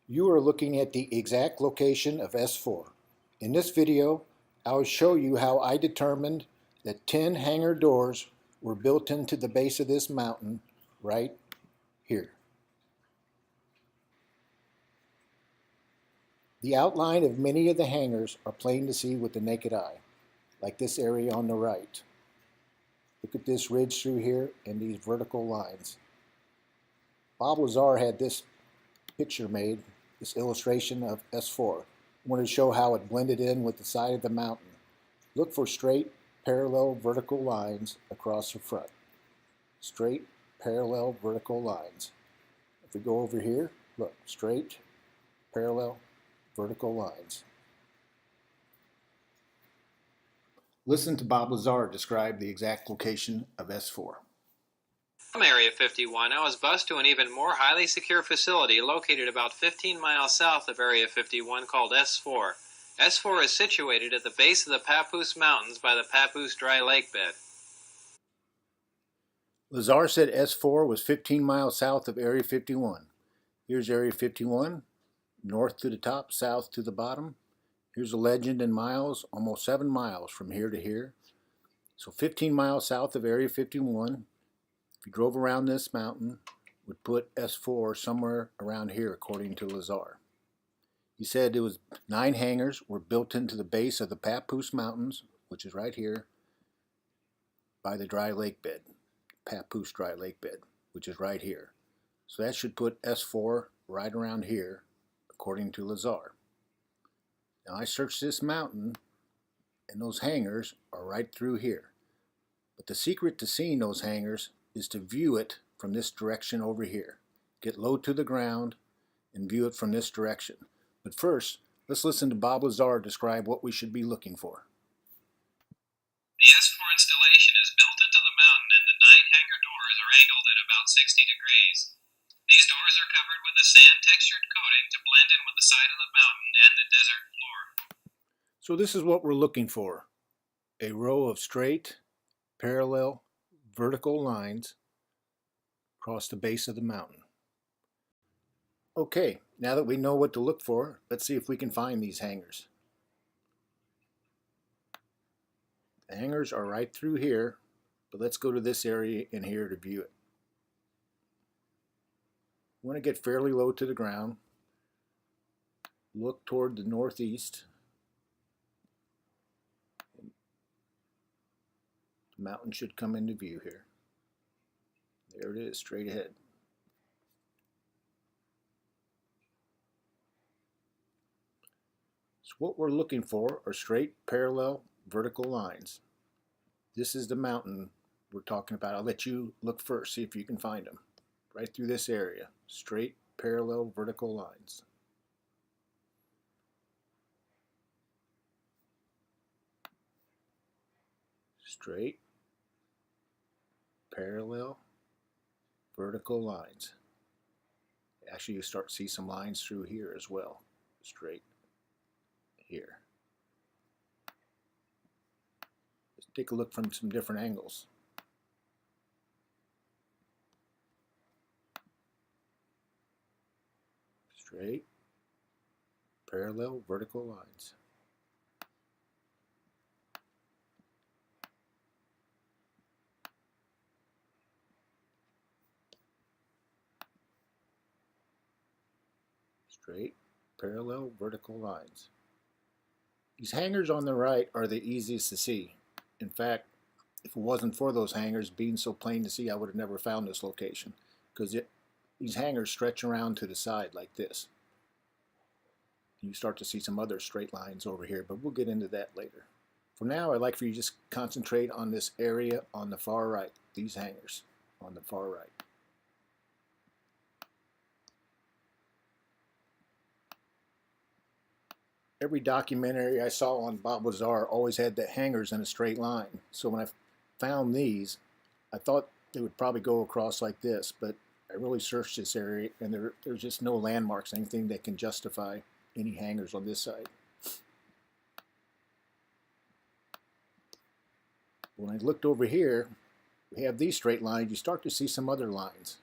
You are looking at the exact location of S4. In this video, I will show you how I determined that 10 hangar doors were built into the base of this mountain right here. The outline of many of the hangars are plain to see with the naked eye, like this area on the right. Look at this ridge through here and these vertical lines. Bob Lazar had this picture made, this illustration of S4. I wanted to show how it blended in with the side of the mountain. Look for straight, parallel, vertical lines across the front. Straight, parallel, vertical lines. If we go over here, look, straight, parallel, vertical lines. Listen to Bob Lazar describe the exact location of S4. From Area 51, I was bused to an even more highly secure facility located about 15 miles south of Area 51 called S4. S4 is situated at the base of the Papoose Mountains by the Papoose Dry Lake Bed. Lazar said S4 was 15 miles south of Area 51. Here's Area 51, north to the top, south to the bottom. Here's a legend in miles, almost 7 miles from here to here. So 15 miles south of Area 51. If you drove around this mountain, would put S4 somewhere around here, according to Lazar. He said it was 9 hangars were built into the base of the Papoose Mountains, which is right here, by the dry lake bed, Papoose Dry Lake Bed, which is right here. So that should put S4 right around here, according to Lazar. Now I searched this mountain, and those hangars are right through here. But the secret to seeing those hangars is to view it from this direction over here. Get low to the ground and view it from this direction. But first, let's listen to Bob Lazar describe what we should be looking for. The S4 installation is built into the mountain and the 9 hangar doors are angled at about 60 degrees. These doors are covered with a sand-textured coating to blend in with the side of the mountain and the desert floor. So this is what we're looking for. A row of straight, parallel, vertical lines across the base of the mountain. Okay, now that we know what to look for, let's see if we can find these hangars. The hangars are right through here, but let's go to this area in here to view it. We want to get fairly low to the ground. Look toward the northeast. The mountain should come into view here. There it is, straight ahead. So what we're looking for are straight, parallel, vertical lines. This is the mountain we're talking about. I'll let you look first, see if you can find them. Right through this area, straight, parallel, vertical lines. Straight, parallel, vertical lines. Actually, you start to see some lines through here as well. Straight here. Let's take a look from some different angles. Straight, parallel, vertical lines. Straight, parallel, vertical lines. These hangars on the right are the easiest to see. In fact, if it wasn't for those hangars being so plain to see, I would have never found this location, because these hangars stretch around to the side like this. You start to see some other straight lines over here, but we'll get into that later. For now, I'd like for you to just concentrate on this area on the far right, these hangars on the far right. Every documentary I saw on Bob Lazar always had the hangars in a straight line. So when I found these, I thought they would probably go across like this, but I really searched this area and there's just no landmarks, anything that can justify any hangars on this side. When I looked over here, we have these straight lines. You start to see some other lines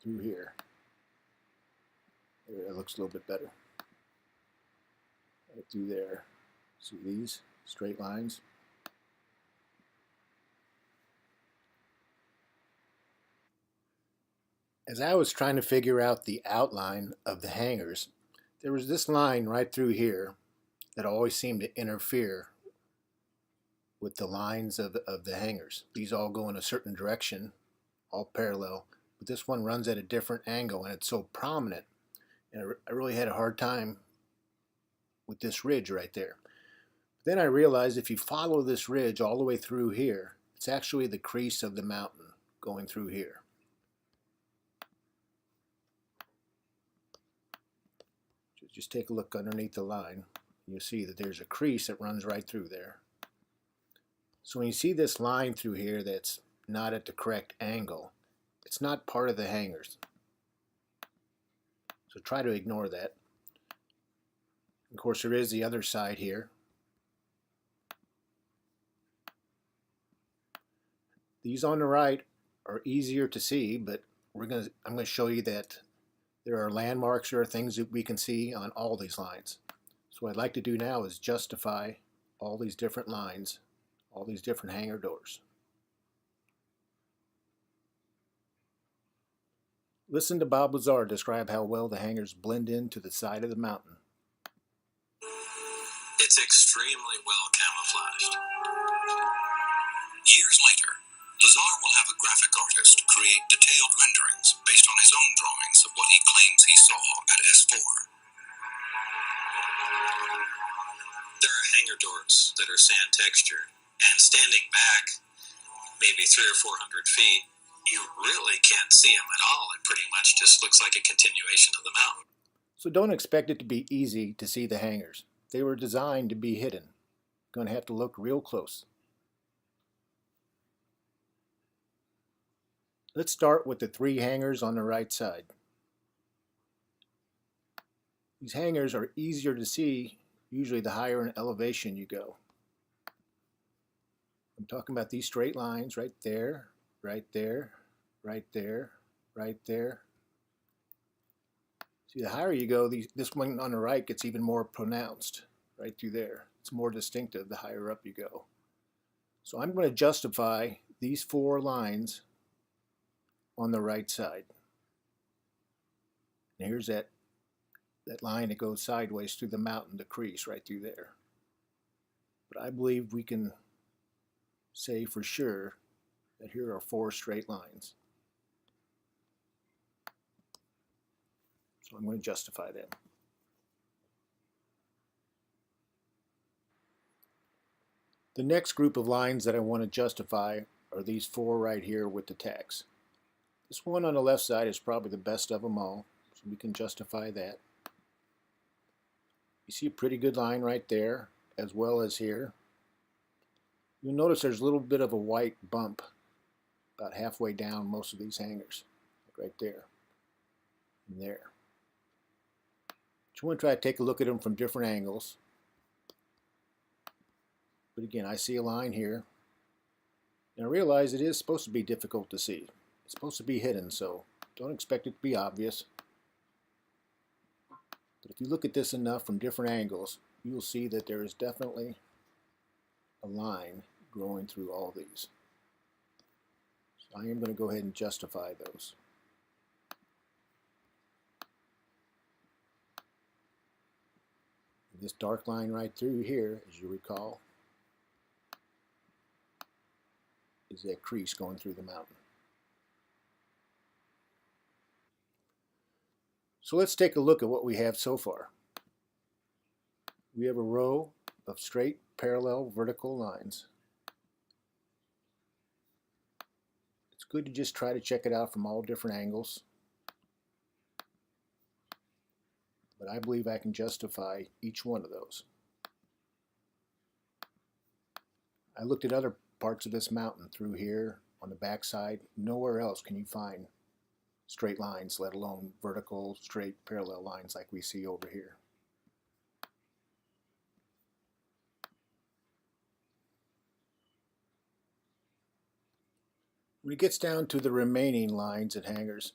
through here. looks a little bit better. Right through there. See these straight lines? As I was trying to figure out the outline of the hangars, there was this line right through here that always seemed to interfere with the lines of the hangars. These all go in a certain direction, all parallel, but this one runs at a different angle and it's so prominent. And I really had a hard time with this ridge right there. Then I realized if you follow this ridge all the way through here, it's actually the crease of the mountain going through here. Just take a look underneath the line. You'll see that there's a crease that runs right through there. So when you see this line through here that's not at the correct angle, it's not part of the hangars. So try to ignore that. Of course, there is the other side here. These on the right are easier to see, but I'm going to show you that there are landmarks, there are things that we can see on all these lines. So what I'd like to do now is justify all these different lines, all these different hangar doors. Listen to Bob Lazar describe how well the hangars blend into the side of the mountain. It's extremely well camouflaged. Years later, Lazar will have a graphic artist create detailed renderings based on his own drawings of what he claims he saw at S4. There are hangar doors that are sand textured, and standing back maybe 300 or 400 feet, you really can't see them at all. It pretty much just looks like a continuation of the mountain. So don't expect it to be easy to see the hangars. They were designed to be hidden. You're going to have to look real close. Let's start with the 3 hangars on the right side. These hangars are easier to see usually the higher in elevation you go. I'm talking about these straight lines right there, right there, right there, right there. See, the higher you go, this one on the right gets even more pronounced right through there. It's more distinctive the higher up you go. So I'm going to justify these 4 lines on the right side. And here's that line that goes sideways through the mountain, the crease right through there. But I believe we can say for sure that here are 4 straight lines. So I'm going to justify them. The next group of lines that I want to justify are these 4 right here with the tacks. This one on the left side is probably the best of them all, so we can justify that. You see a pretty good line right there, as well as here. You'll notice there's a little bit of a white bump about halfway down most of these hangars, like right there and there. But you want to try to take a look at them from different angles. But again, I see a line here, and I realize it is supposed to be difficult to see. It's supposed to be hidden, so don't expect it to be obvious. But if you look at this enough from different angles, you will see that there is definitely a line growing through all these. So I am going to go ahead and justify those. This dark line right through here, as you recall, is that crease going through the mountain. So let's take a look at what we have so far. We have a row of straight, parallel, vertical lines. It's good to just try to check it out from all different angles. But I believe I can justify each one of those. I looked at other parts of this mountain through here on the back side. Nowhere else can you find straight lines, let alone vertical, straight, parallel lines like we see over here. When it gets down to the remaining lines and hangars,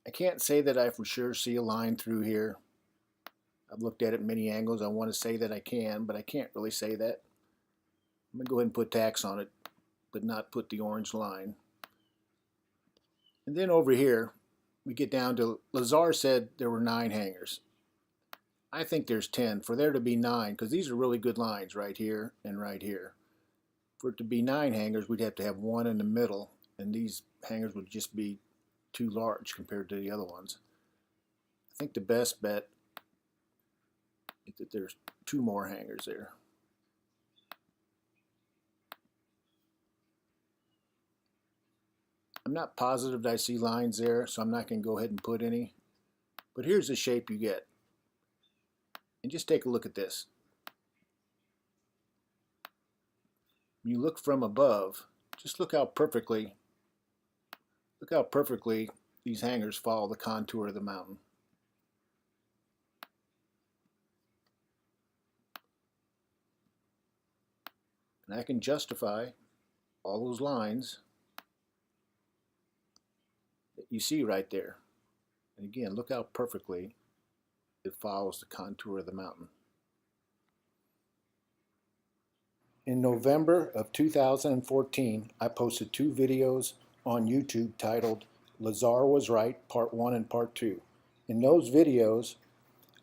I can't say that I for sure see a line through here. I've looked at it many angles. I want to say that I can, but I can't really say that. I'm going to go ahead and put tacks on it, but not put the orange line. And then over here, we get down to, Lazar said there were 9 hangers. I think there's 10. For there to be 9, because these are really good lines right here and right here. For it to be 9 hangers, we'd have to have 1 in the middle, and these hangers would just be too large compared to the other ones. I think the best bet is that there's 2 more hangers there. I'm not positive that I see lines there, so I'm not going to go ahead and put any. But here's the shape you get. And just take a look at this. When you look from above, just look how perfectly these hangers follow the contour of the mountain. And I can justify all those lines that you see right there. And again, look how perfectly it follows the contour of the mountain. In November of 2014, I posted 2 videos on YouTube titled Lazar Was Right, Part 1 and Part 2. In those videos,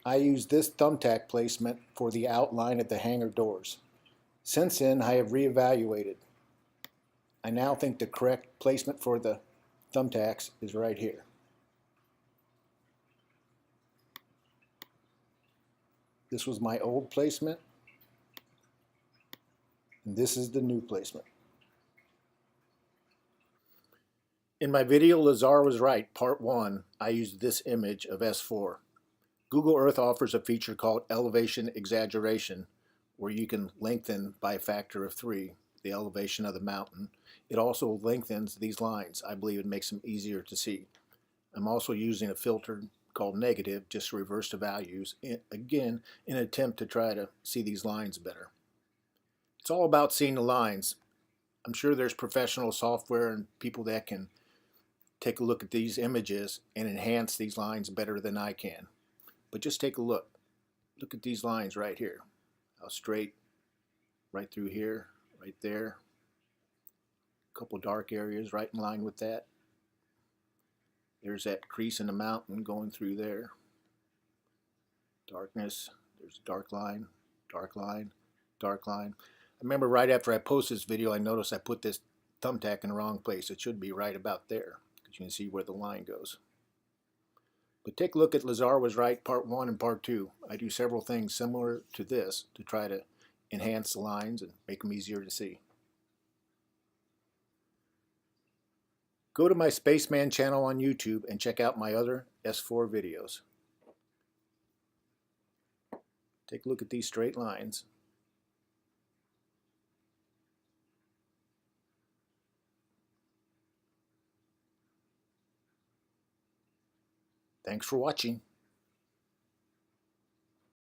I used this thumbtack placement for the outline of the hangar doors. Since then, I have reevaluated. I now think the correct placement for the thumbtacks is right here. This was my old placement, and this is the new placement. In my video, Lazar Was Right, Part 1, I used this image of S4. Google Earth offers a feature called elevation exaggeration, where you can lengthen by a factor of 3 the elevation of the mountain. It also lengthens these lines. I believe it makes them easier to see. I'm also using a filter called negative just to reverse the values, again in an attempt to try to see these lines better. It's all about seeing the lines. I'm sure there's professional software and people that can take a look at these images and enhance these lines better than I can. But just take a look. Look at these lines right here. How straight, right through here, right there. A couple dark areas right in line with that. There's that crease in the mountain going through there. Darkness, there's a dark line, dark line, dark line. I remember right after I posted this video, I noticed I put this thumbtack in the wrong place. It should be right about there, because you can see where the line goes. But take a look at Lazar Was Right, Part 1 and Part 2. I do several things similar to this to try to enhance the lines and make them easier to see. Go to my Spaceman channel on YouTube and check out my other S4 videos. Take a look at these straight lines. Thanks for watching.